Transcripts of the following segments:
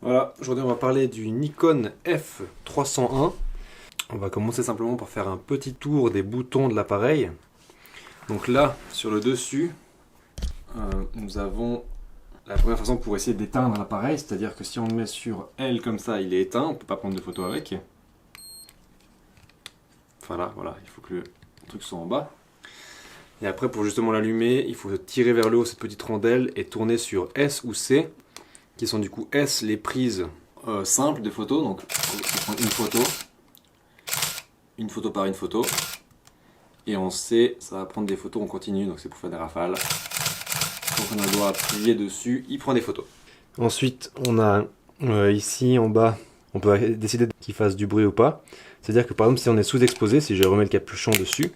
Voilà, aujourd'hui on va parler du Nikon F301. On va commencer simplement par faire un petit tour des boutons de l'appareil. Donc là, sur le dessus, nous avons la première façon pour essayer d'éteindre l'appareil, c'est-à-dire que si on le met sur L comme ça, il est éteint, on ne peut pas prendre de photo avec. Enfin là, voilà, il faut que le truc soit en bas. Et après, pour justement l'allumer, il faut tirer vers le haut cette petite rondelle et tourner sur S ou C, qui sont du coup S les prises simples de photos. Donc on prend une photo par une photo, et en C ça va prendre des photos en continu, donc c'est pour faire des rafales. Donc on a le doigt appuyé dessus, il prend des photos. Ensuite on a ici en bas, on peut décider qu'il fasse du bruit ou pas. C'est-à-dire que par exemple si on est sous-exposé, si je remets le capuchon dessus,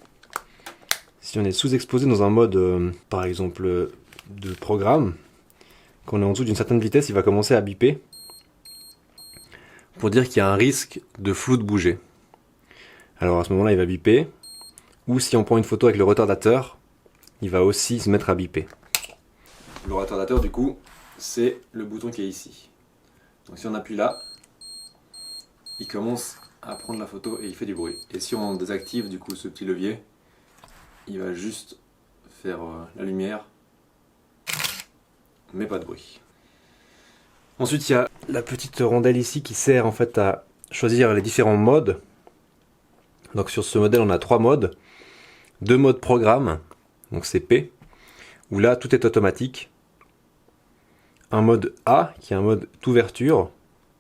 si on est sous-exposé dans un mode par exemple de programme, quand on est en dessous d'une certaine vitesse, il va commencer à biper pour dire qu'il y a un risque de flou de bouger. Alors à ce moment-là, il va biper. Ou si on prend une photo avec le retardateur, il va aussi se mettre à biper. Le retardateur, du coup, c'est le bouton qui est ici. Donc si on appuie là, il commence à prendre la photo et il fait du bruit. Et si on désactive du coup ce petit levier, il va juste faire la lumière, mais pas de bruit. Ensuite, il y a la petite rondelle ici qui sert en fait à choisir les différents modes. Donc sur ce modèle, on a 3 modes. 2 modes programme, donc c'est P, où là tout est automatique. Un mode A, qui est un mode d'ouverture.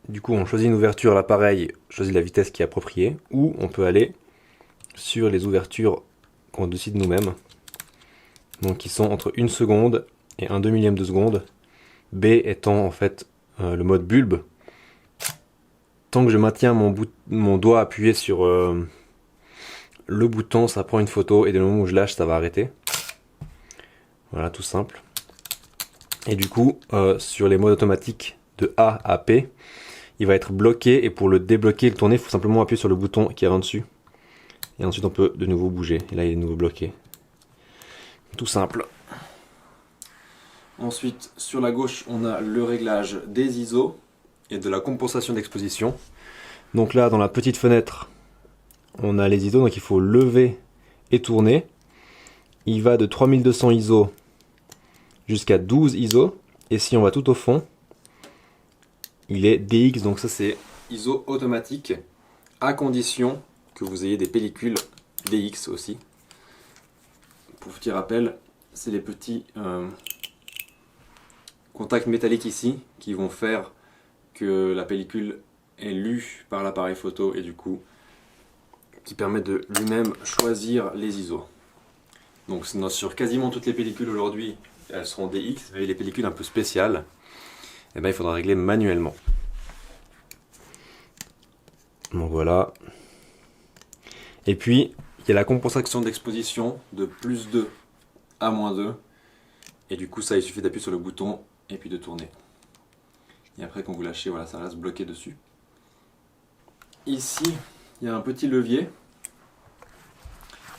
Du coup, on choisit une ouverture, l'appareil choisit la vitesse qui est appropriée. Ou on peut aller sur les ouvertures qu'on décide nous-mêmes. Donc qui sont entre 1 seconde et 1 millième de seconde. B étant en fait le mode bulbe. Tant que je maintiens mon doigt appuyé sur le bouton, ça prend une photo, et dès le moment où je lâche, ça va arrêter. Voilà, tout simple. Et du coup, sur les modes automatiques de A à P, il va être bloqué, et pour le débloquer et le tourner, il faut simplement appuyer sur le bouton qui est en dessus. Et ensuite on peut de nouveau bouger, et là il est de nouveau bloqué. Tout simple. Ensuite, sur la gauche, on a le réglage des ISO et de la compensation d'exposition. Donc là, dans la petite fenêtre, on a les ISO, donc il faut lever et tourner. Il va de 3200 ISO jusqu'à 12 ISO. Et si on va tout au fond, il est DX, donc ça c'est ISO automatique, à condition que vous ayez des pellicules DX aussi. Pour petit rappel, c'est les petits contacts métalliques ici qui vont faire que la pellicule est lue par l'appareil photo, et du coup qui permet de lui-même choisir les ISO. Donc sur quasiment toutes les pellicules aujourd'hui, elles seront DX, mais les pellicules un peu spéciales, eh ben, il faudra régler manuellement. Donc voilà. Et puis, il y a la compensation d'exposition de +2 à -2. Et du coup, ça, il suffit d'appuyer sur le bouton et puis de tourner. Et après, quand vous lâchez, voilà, ça reste bloqué dessus. Ici, il y a un petit levier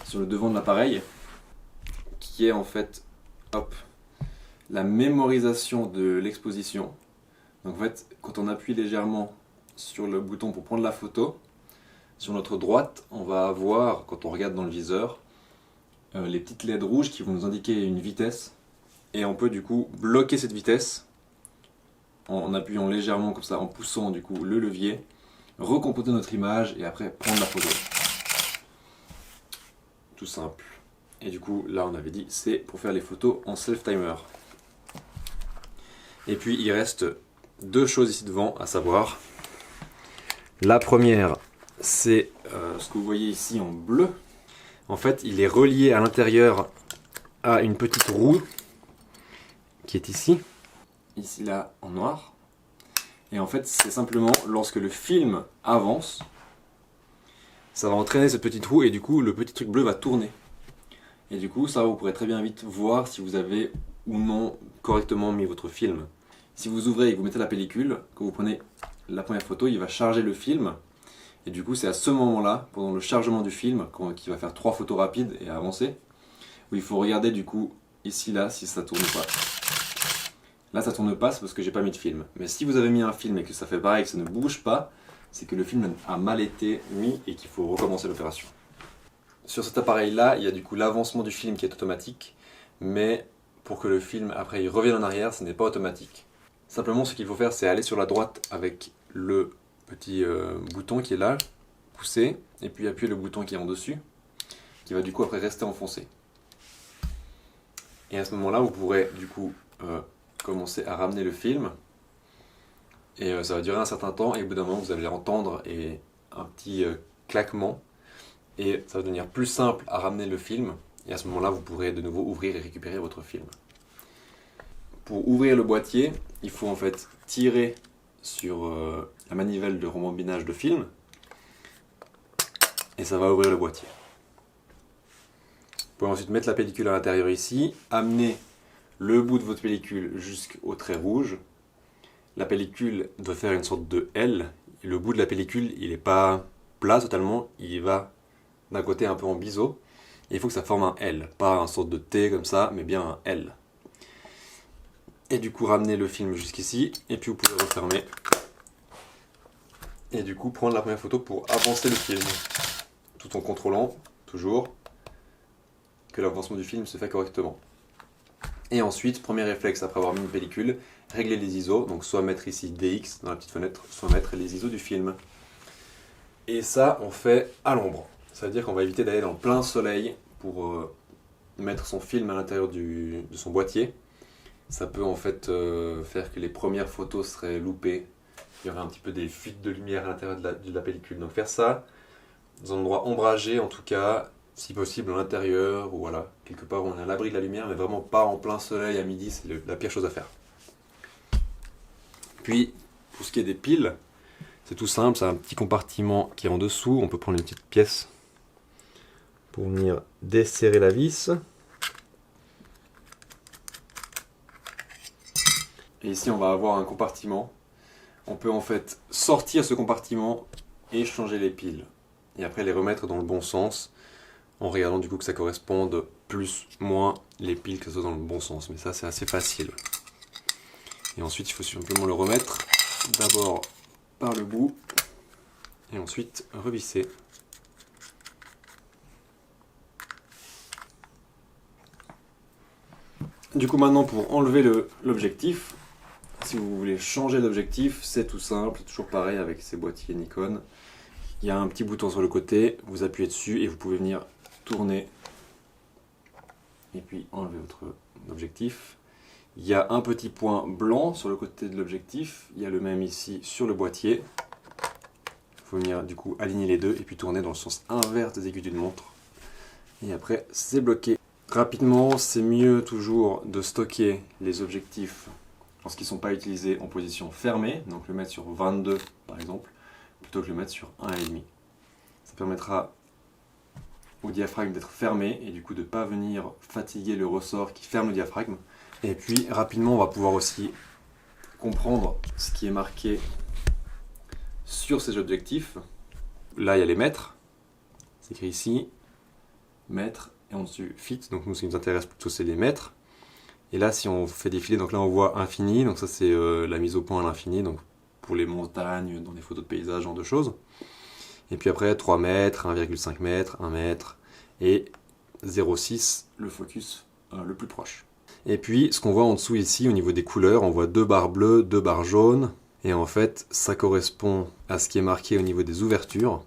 sur le devant de l'appareil qui est en fait, hop, la mémorisation de l'exposition. Donc en fait, quand on appuie légèrement sur le bouton pour prendre la photo, sur notre droite, on va avoir, quand on regarde dans le viseur, les petites LED rouges qui vont nous indiquer une vitesse, et on peut du coup bloquer cette vitesse en appuyant légèrement comme ça, en poussant du coup le levier, recomposer notre image et après prendre la photo. Tout simple. Et du coup, là on avait dit, c'est pour faire les photos en self-timer. Et puis il reste 2 choses ici devant, à savoir, la première, c'est ce que vous voyez ici en bleu. En fait, il est relié à l'intérieur à une petite roue qui est ici là en noir. Et en fait, c'est simplement lorsque le film avance, ça va entraîner cette petite roue, et du coup, le petit truc bleu va tourner. Et du coup, ça, vous pourrez très bien vite voir si vous avez ou non correctement mis votre film. Si vous ouvrez et que vous mettez la pellicule, quand vous prenez la première photo, il va charger le film. Et du coup, c'est à ce moment-là, pendant le chargement du film, qui va faire 3 photos rapides et avancer, où il faut regarder du coup, ici, là, si ça tourne ou pas. Là ça tourne pas, c'est parce que j'ai pas mis de film. Mais si vous avez mis un film et que ça fait pareil, que ça ne bouge pas, c'est que le film a mal été mis et qu'il faut recommencer l'opération. Sur cet appareil là, il y a du coup l'avancement du film qui est automatique, mais pour que le film après il revienne en arrière, ce n'est pas automatique. Simplement ce qu'il faut faire, c'est aller sur la droite avec le petit bouton qui est là, pousser, et puis appuyer le bouton qui est en dessus, qui va du coup après rester enfoncé. Et à ce moment là, vous pourrez du coup commencer à ramener le film, et ça va durer un certain temps, et au bout d'un moment vous allez entendre un petit claquement, et ça va devenir plus simple à ramener le film, et à ce moment là vous pourrez de nouveau ouvrir et récupérer votre film. Pour ouvrir le boîtier, il faut en fait tirer sur la manivelle de rembobinage de film, et ça va ouvrir le boîtier. Vous pouvez ensuite mettre la pellicule à l'intérieur ici, amener le bout de votre pellicule jusqu'au trait rouge. La pellicule doit faire une sorte de L, et le bout de la pellicule il n'est pas plat totalement, il va d'un côté un peu en biseau, et il faut que ça forme un L, pas une sorte de T comme ça, mais bien un L. Et du coup ramener le film jusqu'ici, et puis vous pouvez refermer. Et du coup prendre la première photo pour avancer le film, tout en contrôlant, toujours, que l'avancement du film se fait correctement. Et ensuite, premier réflexe après avoir mis une pellicule, régler les ISO, donc soit mettre ici DX dans la petite fenêtre, soit mettre les ISO du film. Et ça, on fait à l'ombre. Ça veut dire qu'on va éviter d'aller dans le plein soleil pour mettre son film à l'intérieur de son boîtier. Ça peut en fait faire que les premières photos seraient loupées. Il y aurait un petit peu des fuites de lumière à l'intérieur de la pellicule. Donc faire ça dans un endroit ombragé en tout cas, si possible à l'intérieur, ou voilà, quelque part où on est à l'abri de la lumière, mais vraiment pas en plein soleil à midi, c'est la pire chose à faire. Puis, pour ce qui est des piles, c'est tout simple, c'est un petit compartiment qui est en dessous, on peut prendre une petite pièce pour venir desserrer la vis. Et ici on va avoir un compartiment, on peut en fait sortir ce compartiment et changer les piles. Et après les remettre dans le bon sens, en regardant du coup que ça corresponde plus, moins les piles que ce soit dans le bon sens. Mais ça c'est assez facile. Et ensuite il faut simplement le remettre, d'abord par le bout, et ensuite revisser. Du coup maintenant pour enlever l'objectif, si vous voulez changer d'objectif, c'est tout simple, toujours pareil avec ces boîtiers Nikon. Il y a un petit bouton sur le côté, vous appuyez dessus et vous pouvez venir tourner et puis enlever votre objectif. Il y a un petit point blanc sur le côté de l'objectif, il y a le même ici sur le boîtier. Il faut venir du coup aligner les deux et puis tourner dans le sens inverse des aiguilles d'une montre. Et après c'est bloqué. Rapidement, c'est mieux toujours de stocker les objectifs lorsqu'ils ne sont pas utilisés en position fermée, donc le mettre sur 22 par exemple, plutôt que le mettre sur 1,5. Ça permettra au diaphragme d'être fermé et du coup de ne pas venir fatiguer le ressort qui ferme le diaphragme. Et puis rapidement on va pouvoir aussi comprendre ce qui est marqué sur ces objectifs. Là il y a les mètres, c'est écrit ici, mètres, et en dessus fit, donc nous ce qui nous intéresse plutôt c'est les mètres. Et là si on fait défiler, donc là on voit infini, donc ça c'est la mise au point à l'infini, donc pour les montagnes, dans des photos de paysage, genre de choses. Et puis après 3 mètres, 1,5 mètre, 1 mètre, et 0,6 le focus le plus proche. Et puis ce qu'on voit en dessous ici au niveau des couleurs, on voit 2 barres bleues, 2 barres jaunes, et en fait ça correspond à ce qui est marqué au niveau des ouvertures.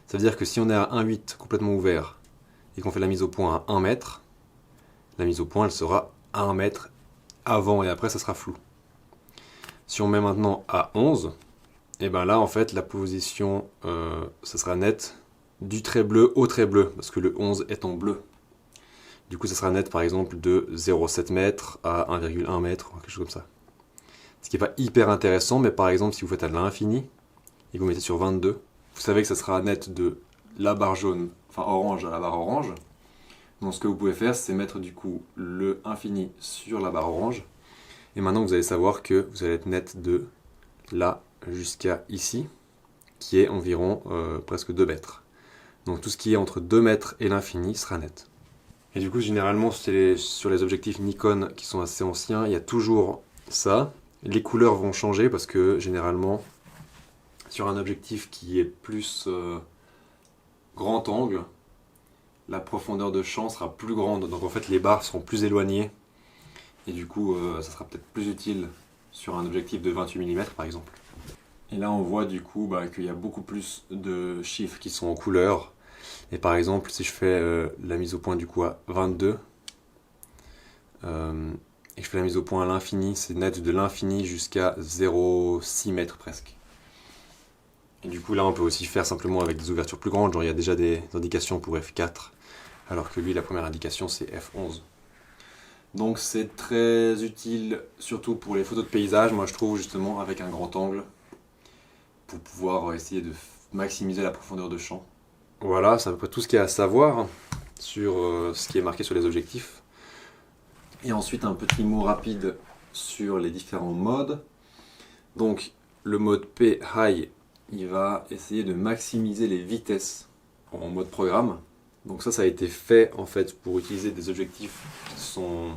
Ça veut dire que si on est à 1,8 complètement ouvert, et qu'on fait la mise au point à 1 mètre, la mise au point elle sera à 1 mètre, avant et après ça sera flou. Si on met maintenant à 11, et bien là en fait la position ça sera net du trait bleu au trait bleu, parce que le 11 est en bleu. Du coup ça sera net par exemple de 0,7 mètres à 1,1 mètre, quelque chose comme ça. Ce qui n'est pas hyper intéressant, mais par exemple si vous faites à l'infini, et que vous mettez sur 22, vous savez que ça sera net de la barre jaune, enfin orange à la barre orange. Donc ce que vous pouvez faire, c'est mettre du coup le infini sur la barre orange. Et maintenant vous allez savoir que vous allez être net de là jusqu'à ici, qui est environ presque 2 mètres. Donc tout ce qui est entre 2 mètres et l'infini sera net. Et du coup, généralement, sur les objectifs Nikon qui sont assez anciens, il y a toujours ça. Les couleurs vont changer parce que généralement, sur un objectif qui est plus grand angle, la profondeur de champ sera plus grande. Donc en fait, les barres seront plus éloignées. Et du coup, ça sera peut-être plus utile sur un objectif de 28 mm par exemple. Et là, on voit du coup qu'il y a beaucoup plus de chiffres qui sont en couleur. Et par exemple, si je fais la mise au point du coup à 22, et je fais la mise au point à l'infini, c'est net de l'infini jusqu'à 0,6 mètres presque. Et du coup là on peut aussi faire simplement avec des ouvertures plus grandes, genre il y a déjà des indications pour f4, alors que lui la première indication c'est f11. Donc c'est très utile surtout pour les photos de paysage, moi je trouve justement avec un grand angle, pour pouvoir essayer de maximiser la profondeur de champ. Voilà, c'est à peu près tout ce qu'il y a à savoir sur ce qui est marqué sur les objectifs. Et ensuite un petit mot rapide sur les différents modes. Donc le mode P High, il va essayer de maximiser les vitesses en mode programme. Donc ça a été fait en fait pour utiliser des objectifs qui sont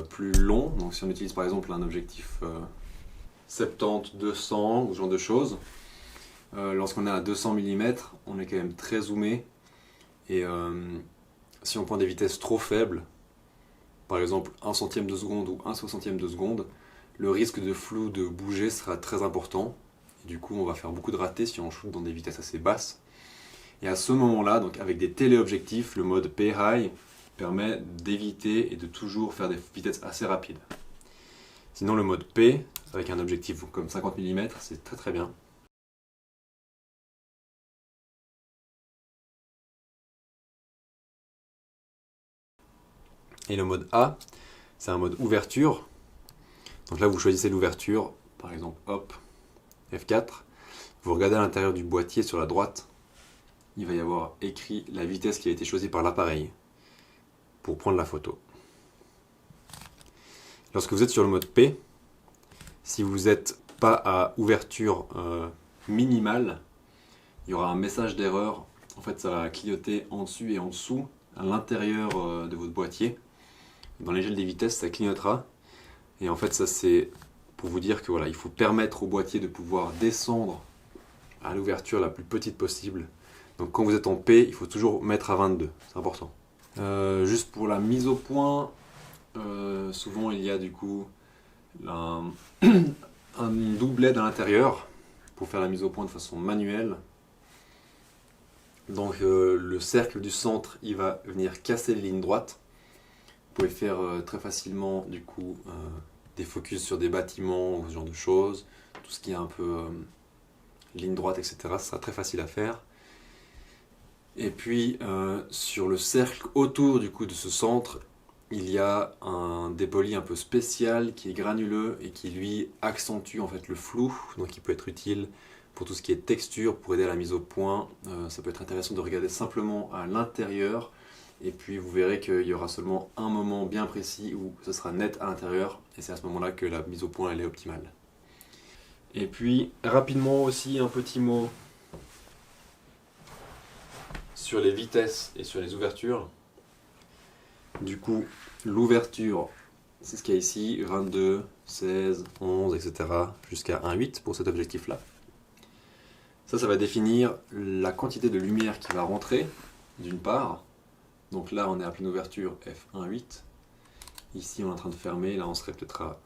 plus longs. Donc si on utilise par exemple un objectif 70-200 ou ce genre de choses, lorsqu'on est à 200 mm, on est quand même très zoomé. Et si on prend des vitesses trop faibles, par exemple 1 centième de seconde ou 1 soixantième de seconde, le risque de flou de bouger sera très important. Et du coup, on va faire beaucoup de ratés si on shoot dans des vitesses assez basses. Et à ce moment-là, donc avec des téléobjectifs, le mode P-High permet d'éviter et de toujours faire des vitesses assez rapides. Sinon, le mode P, avec un objectif comme 50 mm, c'est très très bien. Et le mode A, c'est un mode ouverture. Donc là, vous choisissez l'ouverture, par exemple, hop, F4. Vous regardez à l'intérieur du boîtier sur la droite, il va y avoir écrit la vitesse qui a été choisie par l'appareil pour prendre la photo. Lorsque vous êtes sur le mode P, si vous n'êtes pas à ouverture minimale, il y aura un message d'erreur. En fait, ça va clignoter en dessus et en dessous, à l'intérieur de votre boîtier. Dans l'échelle des vitesses, ça clignotera. Et en fait, ça c'est pour vous dire que voilà, il faut permettre au boîtier de pouvoir descendre à l'ouverture la plus petite possible. Donc quand vous êtes en P, il faut toujours mettre à 22, c'est important. Juste pour la mise au point, souvent il y a du coup un doublet à l'intérieur pour faire la mise au point de façon manuelle. Donc le cercle du centre, il va venir casser les lignes droites. Vous pouvez faire très facilement du coup des focus sur des bâtiments ou ce genre de choses, tout ce qui est un peu ligne droite, etc. Ce sera très facile à faire. Et puis sur le cercle autour du coup de ce centre, il y a un dépoli un peu spécial qui est granuleux et qui lui accentue en fait le flou, donc il peut être utile pour tout ce qui est texture, pour aider à la mise au point. Ça peut être intéressant de regarder simplement à l'intérieur. Et puis vous verrez qu'il y aura seulement un moment bien précis où ce sera net à l'intérieur, et c'est à ce moment-là que la mise au point elle est optimale. Et puis rapidement aussi un petit mot sur les vitesses et sur les ouvertures. Du coup, l'ouverture, c'est ce qu'il y a ici, 22, 16, 11, etc. jusqu'à 1,8 pour cet objectif-là. Ça va définir la quantité de lumière qui va rentrer, d'une part. Donc là, on est à pleine ouverture f1.8. Ici, on est en train de fermer. Là, on serait peut-être à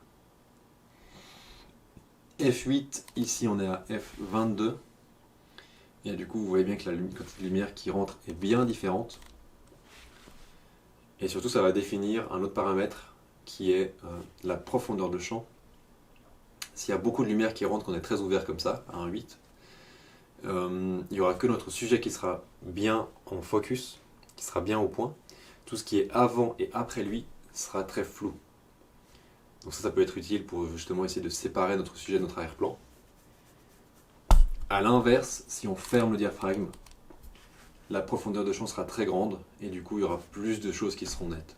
f8. Ici, on est à f22. Et du coup, vous voyez bien que la quantité de lumière qui rentre est bien différente. Et surtout, ça va définir un autre paramètre qui est la profondeur de champ. S'il y a beaucoup de lumière qui rentre, qu'on est très ouvert comme ça, à 1.8, il n'y aura que notre sujet qui sera bien en focus, qui sera bien au point. Tout ce qui est avant et après lui sera très flou. Donc ça peut être utile pour justement essayer de séparer notre sujet de notre arrière-plan. A l'inverse, si on ferme le diaphragme, la profondeur de champ sera très grande et du coup il y aura plus de choses qui seront nettes.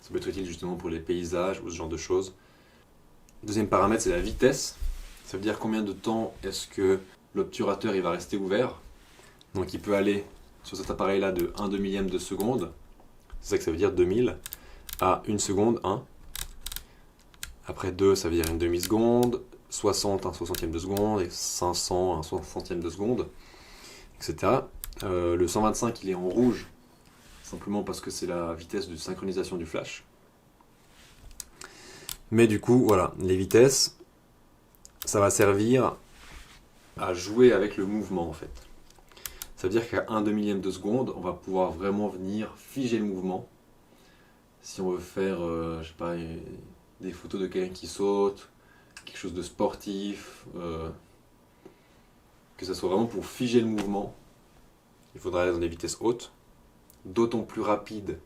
Ça peut être utile justement pour les paysages ou ce genre de choses. Deuxième paramètre, c'est la vitesse. Ça veut dire combien de temps est-ce que l'obturateur il va rester ouvert. Donc il peut aller sur cet appareil-là de 1 demi-millième de seconde, c'est ça que ça veut dire 2000, à 1 seconde, 1. Après 2, ça veut dire une demi-seconde, 60, un soixantième de seconde, et 500, un soixantième de seconde, etc. Le 125, il est en rouge, simplement parce que c'est la vitesse de synchronisation du flash. Mais du coup, voilà, les vitesses, ça va servir à jouer avec le mouvement en fait. Ça veut dire qu'à 1 demi-millième de seconde, on va pouvoir vraiment venir figer le mouvement. Si on veut faire, je sais pas, des photos de quelqu'un qui saute, quelque chose de sportif, que ça soit vraiment pour figer le mouvement, il faudra aller dans des vitesses hautes, d'autant plus rapides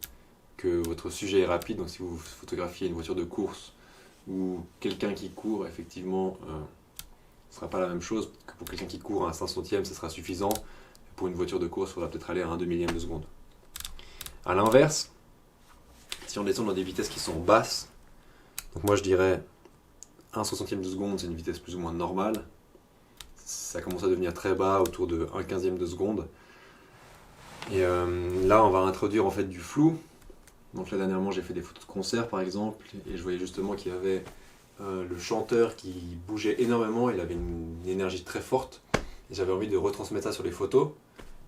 que votre sujet est rapide. Donc si vous photographiez une voiture de course ou quelqu'un qui court, effectivement, ce ne sera pas la même chose que pour quelqu'un qui court à un 500e, ce sera suffisant. Pour une voiture de course, il faudra peut-être aller à 1 demi-millième de seconde. A l'inverse, si on descend dans des vitesses qui sont basses, donc moi je dirais 1 soixantième de seconde, c'est une vitesse plus ou moins normale. Ça commence à devenir très bas, autour de 1 quinzième de seconde. Et là, on va introduire en fait du flou. Donc là, dernièrement, j'ai fait des photos de concert par exemple, et je voyais justement qu'il y avait le chanteur qui bougeait énormément, il avait une énergie très forte. Et j'avais envie de retransmettre ça sur les photos,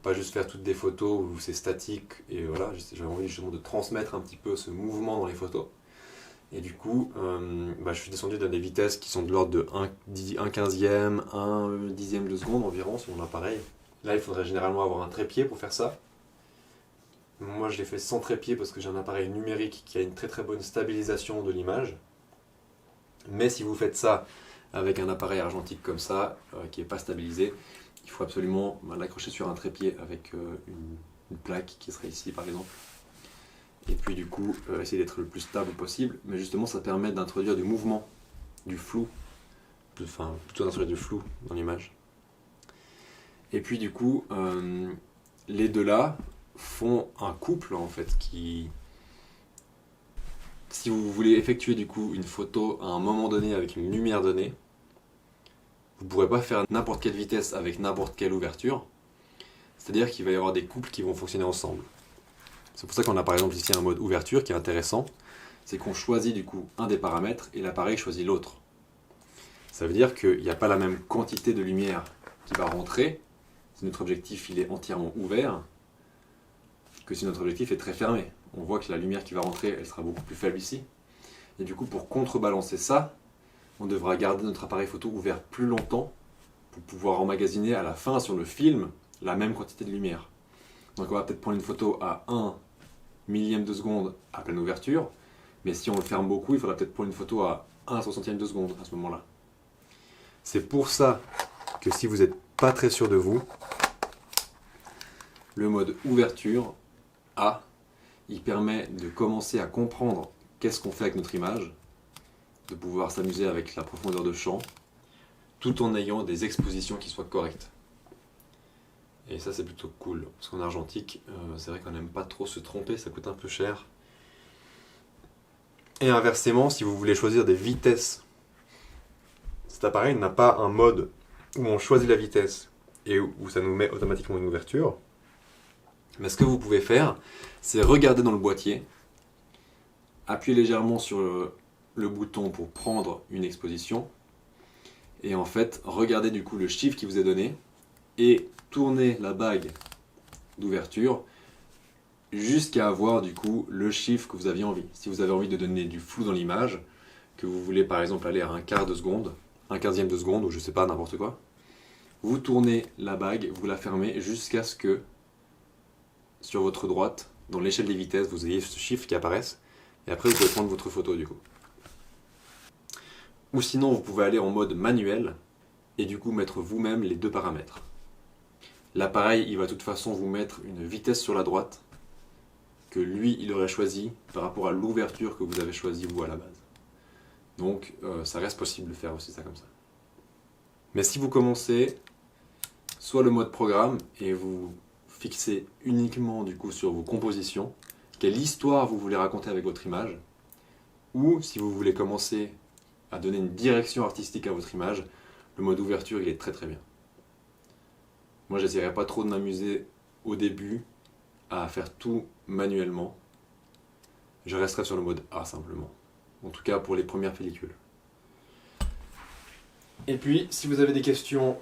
pas juste faire toutes des photos où c'est statique, et voilà, j'avais envie justement de transmettre un petit peu ce mouvement dans les photos. Et du coup, je suis descendu dans des vitesses qui sont de l'ordre de 1 quinzième, 1 dixième de seconde environ sur mon appareil. Là, il faudrait généralement avoir un trépied pour faire ça. Moi, je l'ai fait sans trépied parce que j'ai un appareil numérique qui a une très très bonne stabilisation de l'image. Mais si vous faites ça avec un appareil argentique comme ça, qui n'est pas stabilisé, il faut absolument l'accrocher sur un trépied avec une plaque qui serait ici par exemple. Et puis du coup, essayer d'être le plus stable possible. Mais justement, ça permet d'introduire du mouvement, du flou, plutôt d'introduire du flou dans l'image. Et puis du coup, les deux là font un couple en fait qui... Si vous voulez effectuer du coup une photo à un moment donné avec une lumière donnée, vous ne pourrez pas faire n'importe quelle vitesse avec n'importe quelle ouverture. C'est-à-dire qu'il va y avoir des couples qui vont fonctionner ensemble. C'est pour ça qu'on a par exemple ici un mode ouverture qui est intéressant. C'est qu'on choisit du coup un des paramètres et l'appareil choisit l'autre. Ça veut dire qu'il n'y a pas la même quantité de lumière qui va rentrer si notre objectif il est entièrement ouvert que si notre objectif est très fermé. On voit que la lumière qui va rentrer, elle sera beaucoup plus faible ici. Et du coup, pour contrebalancer ça, on devra garder notre appareil photo ouvert plus longtemps pour pouvoir emmagasiner à la fin sur le film la même quantité de lumière. Donc on va peut-être prendre une photo à 1 millième de seconde à pleine ouverture, mais si on le ferme beaucoup, il faudra peut-être prendre une photo à 1 soixantième de seconde à ce moment-là. C'est pour ça que si vous n'êtes pas très sûr de vous, le mode ouverture A, il permet de commencer à comprendre qu'est-ce qu'on fait avec notre image, de pouvoir s'amuser avec la profondeur de champ, tout en ayant des expositions qui soient correctes. Et ça c'est plutôt cool, parce qu'en argentique, c'est vrai qu'on n'aime pas trop se tromper, ça coûte un peu cher. Et inversement, si vous voulez choisir des vitesses, cet appareil n'a pas un mode où on choisit la vitesse et où ça nous met automatiquement une ouverture. Mais ce que vous pouvez faire, c'est regarder dans le boîtier, appuyer légèrement sur le bouton pour prendre une exposition, et en fait, regardez du coup le chiffre qui vous est donné, et tourner la bague d'ouverture jusqu'à avoir du coup le chiffre que vous aviez envie. Si vous avez envie de donner du flou dans l'image, que vous voulez par exemple aller à un quart de seconde, un quinzième de seconde, ou je sais pas, n'importe quoi, vous tournez la bague, vous la fermez jusqu'à ce que sur votre droite, dans l'échelle des vitesses, vous ayez ce chiffre qui apparaisse, et après vous pouvez prendre votre photo du coup. Ou sinon vous pouvez aller en mode manuel, et du coup mettre vous-même les deux paramètres. L'appareil, il va de toute façon vous mettre une vitesse sur la droite, que lui, il aurait choisi par rapport à l'ouverture que vous avez choisi vous à la base. Donc ça reste possible de faire aussi ça comme ça. Mais si vous commencez soit le mode programme, et vous fixez uniquement du coup sur vos compositions, quelle histoire vous voulez raconter avec votre image, ou si vous voulez commencer à donner une direction artistique à votre image, le mode ouverture il est très très bien. Moi j'essaierai pas trop de m'amuser au début à faire tout manuellement, je resterai sur le mode A simplement. En tout cas pour les premières pellicules. Et puis, si vous avez des questions,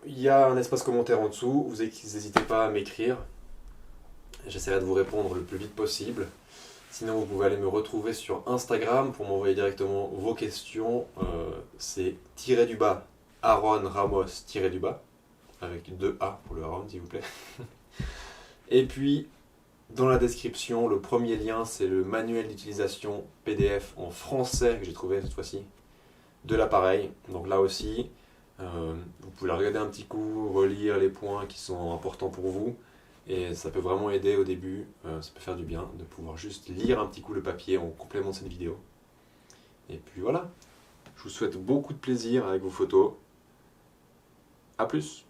il y a un espace commentaire en dessous, vous n'hésitez pas à m'écrire. J'essaierai de vous répondre le plus vite possible. Sinon, vous pouvez aller me retrouver sur Instagram pour m'envoyer directement vos questions. C'est _, Aaron Ramos _, avec 2 A pour le Aaron, s'il vous plaît. Et puis, dans la description, le premier lien, c'est le manuel d'utilisation PDF en français que j'ai trouvé cette fois-ci de l'appareil. Donc là aussi, vous pouvez la regarder un petit coup, relire les points qui sont importants pour vous. Et ça peut vraiment aider au début, ça peut faire du bien de pouvoir juste lire un petit coup le papier en complément de cette vidéo. Et puis voilà, je vous souhaite beaucoup de plaisir avec vos photos. A plus!